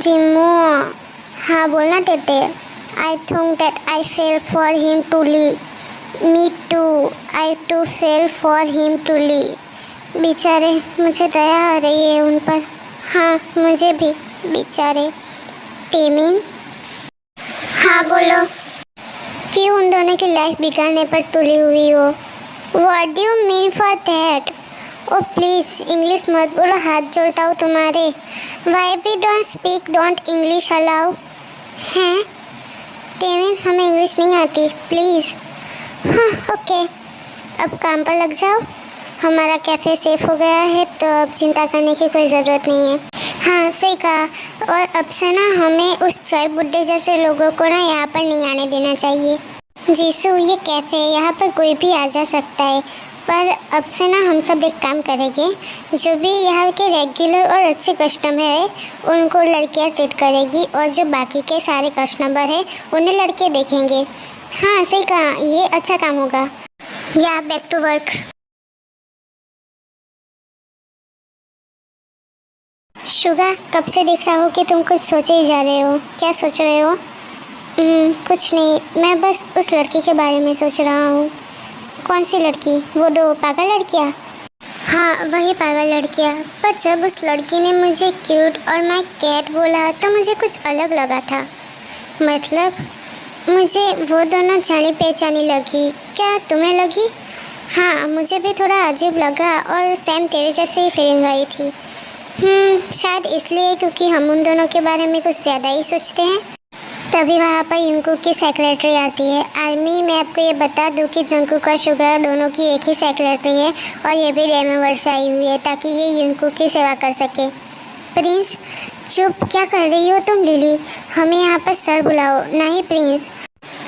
रिमो, हाँ बोलना टेटे। I think that I fell for him truly. Me too, I too fell for him truly. बेचारे, मुझे दया आ रही है उन पर। हाँ मुझे भी, बेचारे। टेमिन, हाँ बोलो। क्यों उन दोनों की लाइफ बिगाड़ने पर तुली हुई हो? What do you mean for that? O please English मत बोलो, हाथ जोड़ता हूँ तुम्हारे। Why we don't speak don't English allow? हैं? टेमिन, हमें इंग्लिश नहीं आती, प्लीज़। हाँ ओके, अब काम पर लग जाओ। हमारा कैफ़े सेफ हो गया है तो अब चिंता करने की कोई ज़रूरत नहीं है। हाँ सही कहा। और अब से ना हमें उस चॉय बुड्ढे जैसे लोगों को ना यहाँ पर नहीं आने देना चाहिए। जीसू, ये कैफ़े है, यहाँ पर कोई भी आ जा सकता है। पर अब से ना हम सब एक काम करेंगे, जो भी यहाँ के रेगुलर और अच्छे कस्टमर है उनको लड़कियाँ ट्रीट करेगी और जो बाकी के सारे कस्टमर है उन्हें लड़के देखेंगे। हाँ सही कहा, ये अच्छा काम होगा। या बैक टू वर्क। शुगा, कब से देख रहा हूँ कि तुम कुछ सोचे ही जा रहे हो। क्या सोच रहे हो? कुछ नहीं, मैं बस उस लड़की के बारे में सोच रहा हूँ। कौन सी लड़की? वो दो पागल लड़कियाँ? हाँ वही पागल लड़कियाँ। पर जब उस लड़की ने मुझे क्यूट और माय कैट बोला तो मुझे कुछ अलग लगा था। मतलब मुझे वो दोनों जानी पहचानी लगी। क्या तुम्हें लगी? हाँ मुझे भी थोड़ा अजीब लगा और सेम तेरे जैसे ही फीलिंग आई थी। शायद इसलिए क्योंकि हम उन दोनों के बारे में कुछ ज़्यादा ही सोचते हैं। तभी वहाँ पर युंकुक की सेक्रेटरी आती है। आर्मी, मैं आपको ये बता दूँ कि जंकुक और शुगा दोनों की एक ही सेक्रेटरी है और ये भी डेमोवर्स से आई हुई है ताकि ये युंकुक की सेवा कर सके। प्रिंस, चुप, क्या कर रही हो तुम लिली? हमें यहाँ पर सर बुलाओ। नहीं प्रिंस।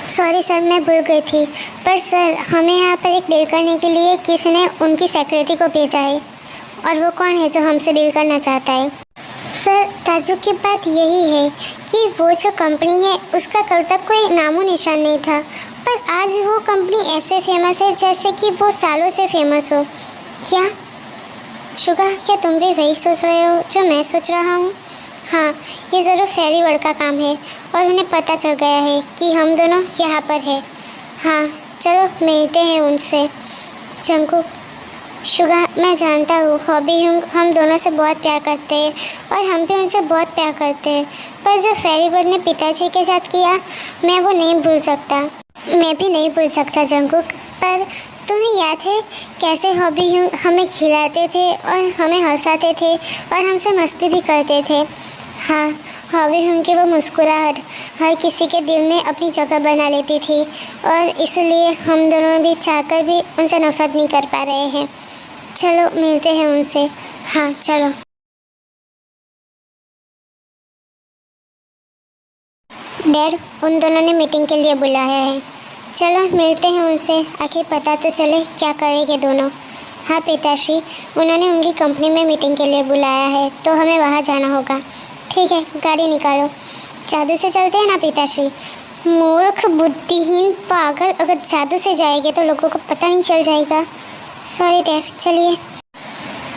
सॉरी सर, मैं भूल गई थी। पर सर, हमें यहाँ पर एक डील करने के लिए किसी ने उनकी सेक्रेटरी को भेजा है। और वो कौन है जो हमसे डील करना चाहता है? सर, ताज्जुब की बात यही है कि वो जो कंपनी है उसका कल तक कोई नामो निशान नहीं था, पर आज वो कंपनी ऐसे फेमस है जैसे कि वो सालों से फेमस हो। क्या शुगा, क्या तुम भी वही सोच रहे हो जो मैं सोच रहा हूँ? हाँ, ये ज़रूर फेरी वर्ड का काम है और उन्हें पता चल गया है कि हम दोनों यहाँ पर हैं। हाँ चलो मिलते हैं उनसे। जंकुक, शुगा, मैं जानता हूँ हॉबी हम दोनों से बहुत प्यार करते हैं और हम भी उनसे बहुत प्यार करते हैं, पर जो फेरी वर्ड ने पिताजी के साथ किया मैं वो नहीं भूल सकता। मैं भी नहीं भूल सकता जंकुक। पर तुम्हें याद है कैसे हॉबी हमें खिलाते थे और हमें हंसाते थे और हमसे मस्ती भी करते थे? हाँ, हॉबी की वो मुस्कुराहट हर किसी के दिल में अपनी जगह बना लेती थी और इसलिए हम दोनों भी चाहकर भी उनसे नफरत नहीं कर पा रहे हैं। चलो मिलते हैं उनसे। हाँ चलो। डैड, उन दोनों ने मीटिंग के लिए बुलाया है। चलो मिलते हैं उनसे, आखिर पता तो चले क्या करेंगे दोनों। हाँ पिताश्री, उन्होंने उनकी कंपनी में मीटिंग के लिए बुलाया है तो हमें वहाँ जाना होगा। ठीक है, गाड़ी निकालो। जादू से चलते हैं ना पिताश्री? मूर्ख, बुद्धिहीन, पागल, अगर जादू से जाएंगे तो लोगों को पता नहीं चल जाएगा। सॉरी डैड, चलिए।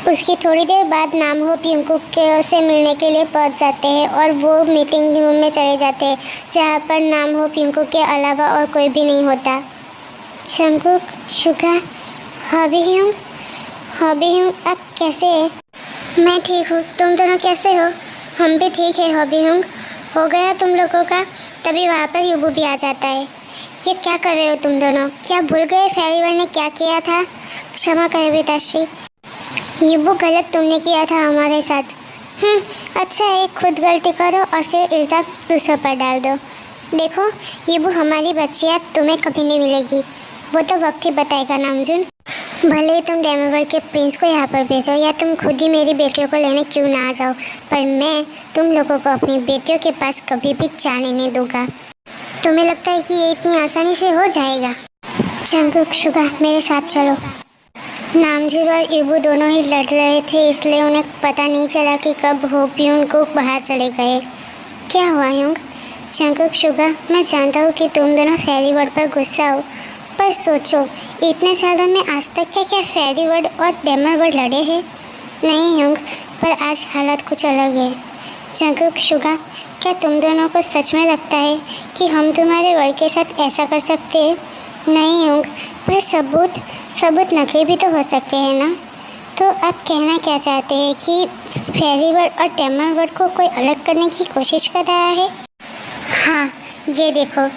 उसकी थोड़ी देर बाद नामहोप युंकुक से मिलने के लिए पहुंच जाते हैं और वो मीटिंग रूम में चले जाते हैं जहाँ पर नामहोप युंकुक के अलावा और कोई भी नहीं होता। जंकुक, शुगा, हॉबी हूँ, आप कैसे हैं? मैं ठीक हूँ, तुम दोनों कैसे हो? हम भी ठीक है हॉबी हूँ। हो गया तुम लोगों का? तभी वहाँ पर युबू भी आ जाता है। ये क्या कर रहे हो तुम दोनों? क्या भूल गए फेरीवर ने क्या किया था? क्षमा करें पिताश्री, ये वो गलत तुमने किया था हमारे साथ। अच्छा है, खुद गलती करो और फिर इल्ज़ाम दूसरों पर डाल दो। देखो ये वो हमारी बच्चियाँ तुम्हें कभी नहीं मिलेगी, वो तो वक्त ही बताएगा नामजुन। भले ही तुम डेमोवर के प्रिंस को यहाँ पर भेजो या तुम खुद ही मेरी बेटियों को लेने क्यों ना आ जाओ, पर मैं तुम लोगों को अपनी बेटियों के पास कभी भी जाने नहीं दूँगा। तुम्हें लगता है कि ये इतनी आसानी से हो जाएगा? जंकुक, शुगा, मेरे साथ चलो। नामजुन और युबू दोनों ही लड़ रहे थे इसलिए उन्हें पता नहीं चला कि कब होप युंग बाहर चले गए। क्या हुआ युंग? जंकुक, शुगा, मैं जानता हूँ कि तुम दोनों फेरी वर्ड पर गुस्सा हो, पर सोचो इतने सालों में आज तक क्या फेरी वर्ड और डेमर वर्ड लड़े हैं? नहीं युंग, पर आज हालत कुछ अलग है। जंकुक शुगा, क्या तुम दोनों को सच में लगता है कि हम तुम्हारे वर्ड के साथ ऐसा कर सकते हैं? नहीं होंग, पर सबूत नकली भी तो हो सकते हैं ना। तो आप कहना क्या चाहते हैं कि फेरी वर्ड और टेमर वर्ड को कोई अलग करने की कोशिश कर रहा है? हाँ, ये देखो।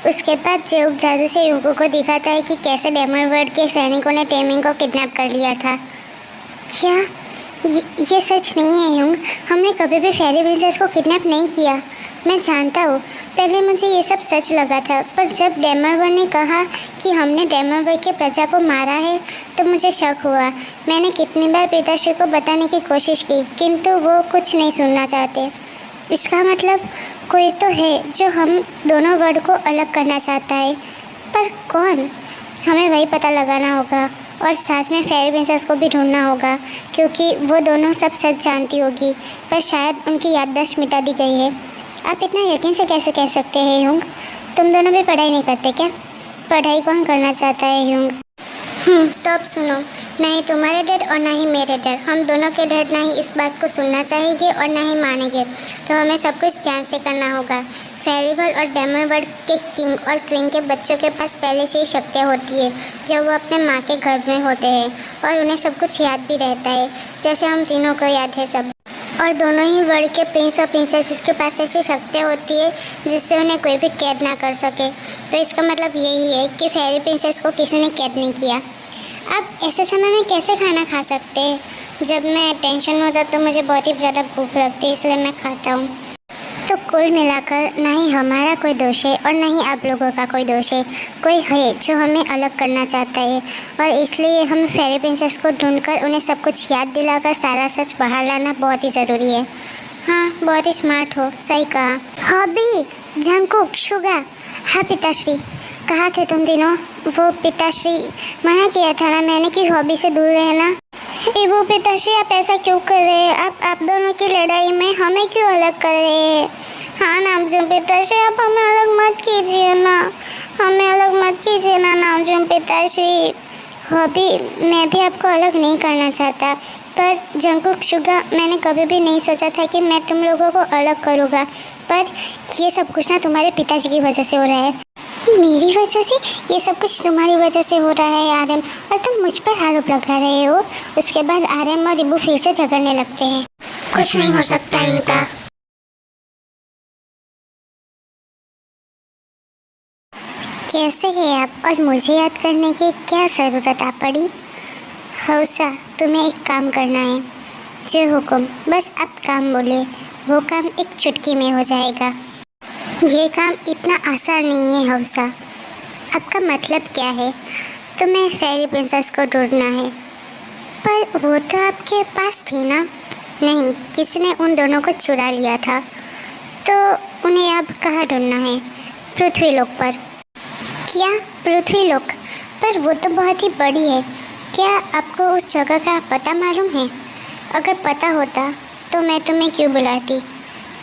उसके बाद जेउक जादू से युगो को दिखाता है कि कैसे डेमर वर्ड के सैनिकों ने टेमिंग को किडनैप कर लिया था। क्या ये सच नहीं है युंग? हमने कभी भी फेरी प्रिंसेस को किडनैप नहीं किया। मैं जानता हूँ, पहले मुझे ये सब सच लगा था, पर जब डेमरवर ने कहा कि हमने डेमरवर के प्रजा को मारा है तो मुझे शक हुआ। मैंने कितनी बार पिताश्री को बताने की कोशिश की, किंतु वो कुछ नहीं सुनना चाहते। इसका मतलब कोई तो है जो हम दोनों वर्ड को अलग करना चाहता है, पर कौन? हमें वही पता लगाना होगा और साथ में फेरी प्रिंसेस को भी ढूंढना होगा, क्योंकि वो दोनों सब सच जानती होगी, पर शायद उनकी याददाश्त मिटा दी गई है। आप इतना यकीन से कैसे कह सकते हैं युंग? तुम दोनों भी पढ़ाई नहीं करते क्या? पढ़ाई कौन करना चाहता है युंग? तो अब सुनो, ना ही तुम्हारे डर और ना ही मेरे डर, हम दोनों के डर ना ही इस बात को सुनना चाहेंगे और ना ही मानेंगे। तो हमें सब कुछ ध्यान से करना होगा। फेरी वर्ल्ड और डेमन वर्ल्ड के किंग और क्वीन के बच्चों के पास पहले से ही शक्तियाँ होती है जब वो अपने माँ के घर में होते हैं, और उन्हें सब कुछ याद भी रहता है, जैसे हम तीनों को याद है सब। और दोनों ही वर्ल्ड के प्रिंस और प्रिंसेस के पास ऐसी शक्तियाँ होती है जिससे उन्हें कोई भी कैद ना कर सके। तो इसका मतलब यही है कि फेरी प्रिंसेस को किसी ने कैद नहीं किया। अब ऐसे समय में कैसे खाना खा सकते हैं? जब मैं टेंशन में होता तो मुझे बहुत ही ज़्यादा भूख लगती है, इसलिए मैं खाता हूँ। तो कुल मिलाकर ना ही हमारा कोई दोष है और ना ही आप लोगों का कोई दोष है। कोई है जो हमें अलग करना चाहता है, और इसलिए हम फेरी प्रिंसेस को ढूंढकर उन्हें सब कुछ याद दिलाकर सारा सच बाहर लाना बहुत ही ज़रूरी है। हाँ, बहुत ही स्मार्ट हो, सही कहा। Hobby, Jungkook, Suga. हाँ पिताश्री, कहाँ थे तुम तीनों? वो पिताश्री, मना किया था ना मैंने कि हॉबी से दूर रहना। वो पिताश्री, आप ऐसा क्यों कर रहे हैं? आप दोनों की लड़ाई में हमें क्यों अलग कर रहे हैं? हाँ नामजुम पिताश्री, आप हमें अलग मत कीजिए ना, हमें अलग मत कीजिए ना नामजुम पिताश्री। हॉबी, मैं भी आपको अलग नहीं करना चाहता, पर जंकुक, शुगा, मैंने कभी भी नहीं सोचा था कि मैं तुम लोगों को अलग करूँगा, पर ये सब कुछ ना तुम्हारे पिताजी की वजह से हो रहा है। मेरी वजह से? ये सब कुछ तुम्हारी वजह से हो रहा है आरएम, और तुम मुझ पर आरोप लगा रहे हो। उसके बाद आरएम और रिबू फिर से झगड़ने लगते हैं। कुछ नहीं हो सकता इनका। कैसे है आप? और मुझे याद करने की क्या ज़रूरत आ पड़ी? हौसा, तुम्हें एक काम करना है। जो हुक्म, बस आप काम बोले, वो काम एक चुटकी में हो जाएगा। ये काम इतना आसान नहीं है हौसा। आपका मतलब क्या है? तुम्हें फेरी प्रिंसेस को ढूंढना है, पर वो तो आपके पास थी ना? नहीं, किसी ने उन दोनों को चुरा लिया था। तो उन्हें अब कहाँ ढूंढना है? पृथ्वी लोक पर। क्या पृथ्वी लोक? पर वो तो बहुत ही बड़ी है। क्या आपको उस जगह का पता मालूम है? अगर पता होता तो मैं तुम्हें क्यों बुलाती?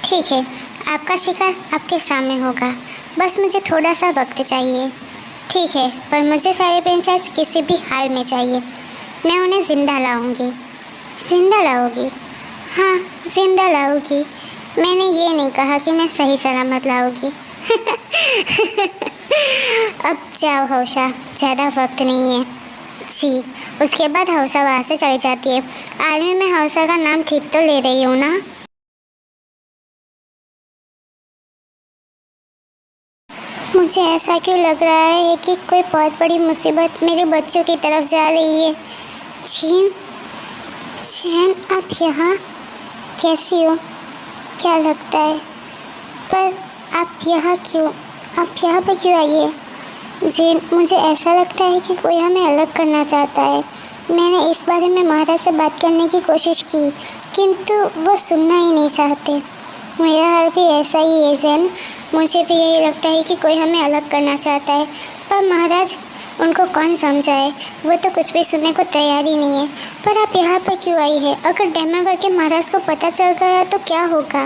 ठीक है, आपका शिकार आपके सामने होगा, बस मुझे थोड़ा सा वक्त चाहिए। ठीक है, पर मुझे फेरी प्रिंसेस किसी भी हाल में चाहिए। मैं उन्हें ज़िंदा लाऊंगी। ज़िंदा लाओगी? हाँ, ज़िंदा लाऊंगी। मैंने ये नहीं कहा कि मैं सही सलामत लाऊंगी। अब जाओ हौसा, ज़्यादा वक्त नहीं है। जी। उसके बाद हौसा वहाँ से चली जाती है। आलमी में हौसा का नाम ठीक तो ले रही हूँ ना? मुझे ऐसा क्यों लग रहा है कि कोई बहुत बड़ी मुसीबत मेरे बच्चों की तरफ जा रही है। चीन, चैन, आप यहाँ कैसी हो? क्या लगता है? पर आप यहाँ क्यों? आप यहाँ पे क्यों आई है? जी, मुझे ऐसा लगता है कि कोई हमें अलग करना चाहता है। मैंने इस बारे में महाराज से बात करने की कोशिश की, किंतु वो सुनना ही नहीं चाहते। मेरा हाल भी ऐसा ही है ज़ैन। मुझे भी यही लगता है कि कोई हमें अलग करना चाहता है, पर महाराज, उनको कौन समझाए? वो तो कुछ भी सुनने को तैयार ही नहीं है। पर आप यहाँ पर क्यों आई है? अगर डेमरवर के महाराज को पता चल गया तो क्या होगा?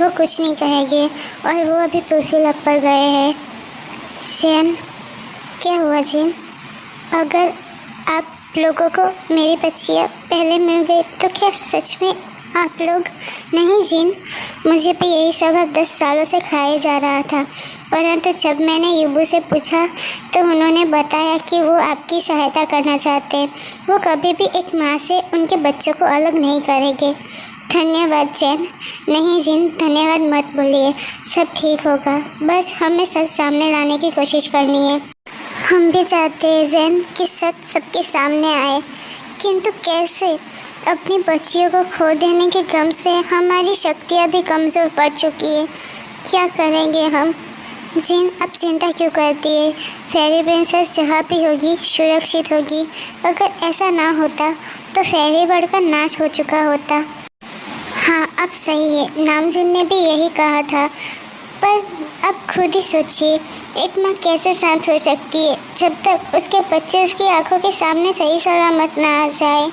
वो कुछ नहीं कहेंगे, और वो अभी पृथ्वी लोक पर गए हैं। ज़ैन, क्या हुआ ज़ैन? अगर आप लोगों को मेरी बच्चियाँ पहले मिल गई तो क्या सच में आप लोग? नहीं जिन, मुझे भी यही सबक 10 सालों से खाया जा रहा था, परंतु जब मैंने युबू से पूछा तो उन्होंने बताया कि वो आपकी सहायता करना चाहते हैं। वो कभी भी एक माँ से उनके बच्चों को अलग नहीं करेंगे। धन्यवाद जैन। नहीं जिन, धन्यवाद मत बोलिए, सब ठीक होगा, बस हमें सच सामने लाने की कोशिश करनी है। हम भी चाहते हैं जैन कि सच सबके सामने आए, किंतु कैसे? अपनी बच्चियों को खो देने के गम से हमारी शक्तियाँ भी कमज़ोर पड़ चुकी है। क्या करेंगे हम? जिन, अब चिंता क्यों करती है? फेरी प्रिंसेस जहाँ भी होगी सुरक्षित होगी। अगर ऐसा ना होता तो फेरी वर्ल्ड का नाश हो चुका होता। हाँ, अब सही है, नामजुन ने भी यही कहा था। पर अब खुद ही सोचिए, एक माँ कैसे शांत हो सकती है जब तक उसके बच्चे उसकी आंखों के सामने सही सलामत ना आ जाए।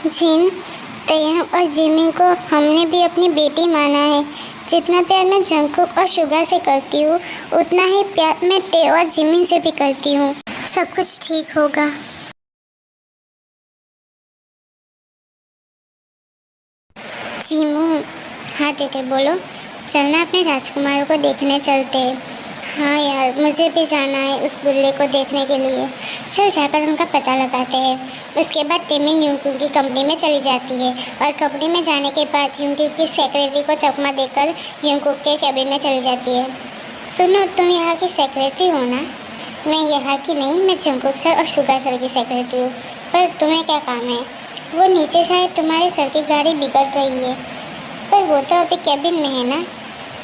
जिन, तयम और जिमिन को हमने भी अपनी बेटी माना है। जितना प्यार मैं जंगकुक और शुगा से करती हूँ, उतना ही प्यार मैं टे और जिमिन से भी करती हूँ। सब कुछ ठीक होगा। जीमू, हाँ टेटे बोलो। चलना अपने राजकुमारों को देखने चलते हैं। हाँ यार, मुझे भी जाना है उस बुल्ले को देखने के लिए। चल जाकर उनका पता लगाते हैं। उसके बाद टिमिन यूंकुक की कंपनी में चली जाती है और कंपनी में जाने के बाद यूंकुक की सेक्रेटरी को चकमा देकर यूंकुक के कैबिन में चली जाती है। सुनो, तुम यहाँ की सेक्रेटरी हो ना? मैं यहाँ की नहीं, मैं जंगकुक सर और शुगा सर की सेक्रेटरी हूँ। पर तुम्हें क्या काम है? वो नीचे शायद तुम्हारे सर की गाड़ी बिगड़ रही है, पर वो तो अभी कैबिन में है ना।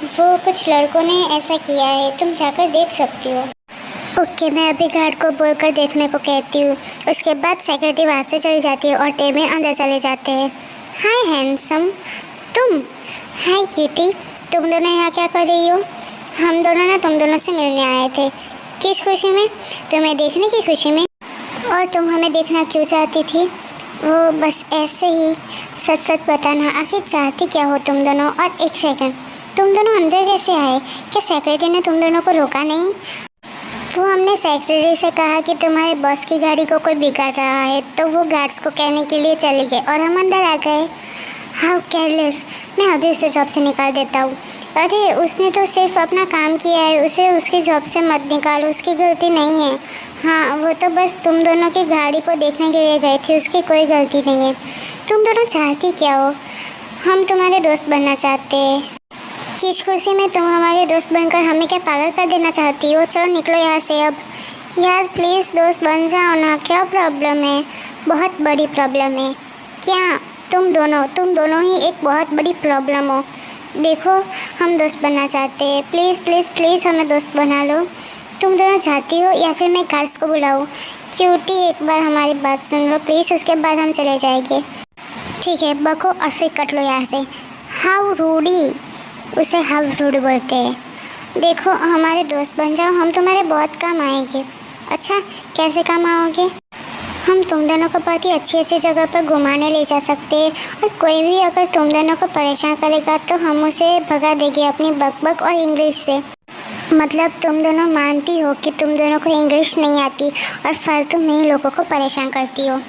वो कुछ लड़कों ने ऐसा किया है, तुम जाकर देख सकती हो। ओके, मैं अभी गार्ड को बोलकर देखने को कहती हूँ। उसके बाद सेक्रेटरी वहाँ से चली जाती है और टेबिल अंदर चले जाते हैं। हाय हैंडसम, तुम? हाय क्यूटी, तुम दोनों यहाँ क्या कर रही हो? हम दोनों ना तुम दोनों से मिलने आए थे। किस खुशी में? तुम्हें देखने की खुशी में। और तुम हमें देखना क्यों चाहती थी? वो बस ऐसे ही। सच सच बताना, आखिर चाहती क्या हो तुम दोनों? और एक सेकंड, तुम दोनों अंदर कैसे आए? क्या सेक्रेटरी ने तुम दोनों को रोका नहीं? वो हमने सेक्रेटरी से कहा कि तुम्हारे बॉस की गाड़ी को कोई बिगाड़ रहा है, तो वो गार्ड्स को कहने के लिए चले गए और हम अंदर आ गए। हाउ केयरलेस, मैं अभी उसे जॉब से निकाल देता हूँ। अरे उसने तो सिर्फ अपना काम किया है, उसे उसकी जॉब से मत निकालो, उसकी गलती नहीं है। हाँ, वो तो बस तुम दोनों की गाड़ी को देखने के लिए गई थी, उसकी कोई गलती नहीं है। तुम दोनों चाहती क्या हो? हम तुम्हारे दोस्त बनना चाहते हैं। किस खुशी में तुम हमारे दोस्त बनकर हमें क्या पागल कर देना चाहती हो? चलो निकलो यहाँ से अब। यार प्लीज़ दोस्त बन जाओ ना, क्या प्रॉब्लम है? बहुत बड़ी प्रॉब्लम है। क्या? तुम दोनों ही एक बहुत बड़ी प्रॉब्लम हो। देखो, हम दोस्त बनना चाहते हैं, प्लीज़ प्लीज़ प्लीज़ हमें दोस्त बना लो। तुम दोनों चाहती हो या फिर मैं गार्ड्स को बुलाऊँ? क्यूटी, एक बार हमारी बात सुन लो प्लीज़, उसके बाद हम चले जाएंगे। ठीक है, बको और फिर कट लो यहाँ से। हाउ रूडी, उसे हाउ रूड बोलते हैं। देखो, हमारे दोस्त बन जाओ, हम तुम्हारे बहुत काम आएंगे। अच्छा, कैसे काम आओगे? हम तुम दोनों को बहुत ही अच्छी अच्छी जगह पर घुमाने ले जा सकते हैं, और कोई भी अगर तुम दोनों को परेशान करेगा तो हम उसे भगा देंगे अपनी बकबक और इंग्लिश से। मतलब तुम दोनों मानती हो कि तुम दोनों को इंग्लिश नहीं आती और फालतू में ही लोगों को परेशान करती हो।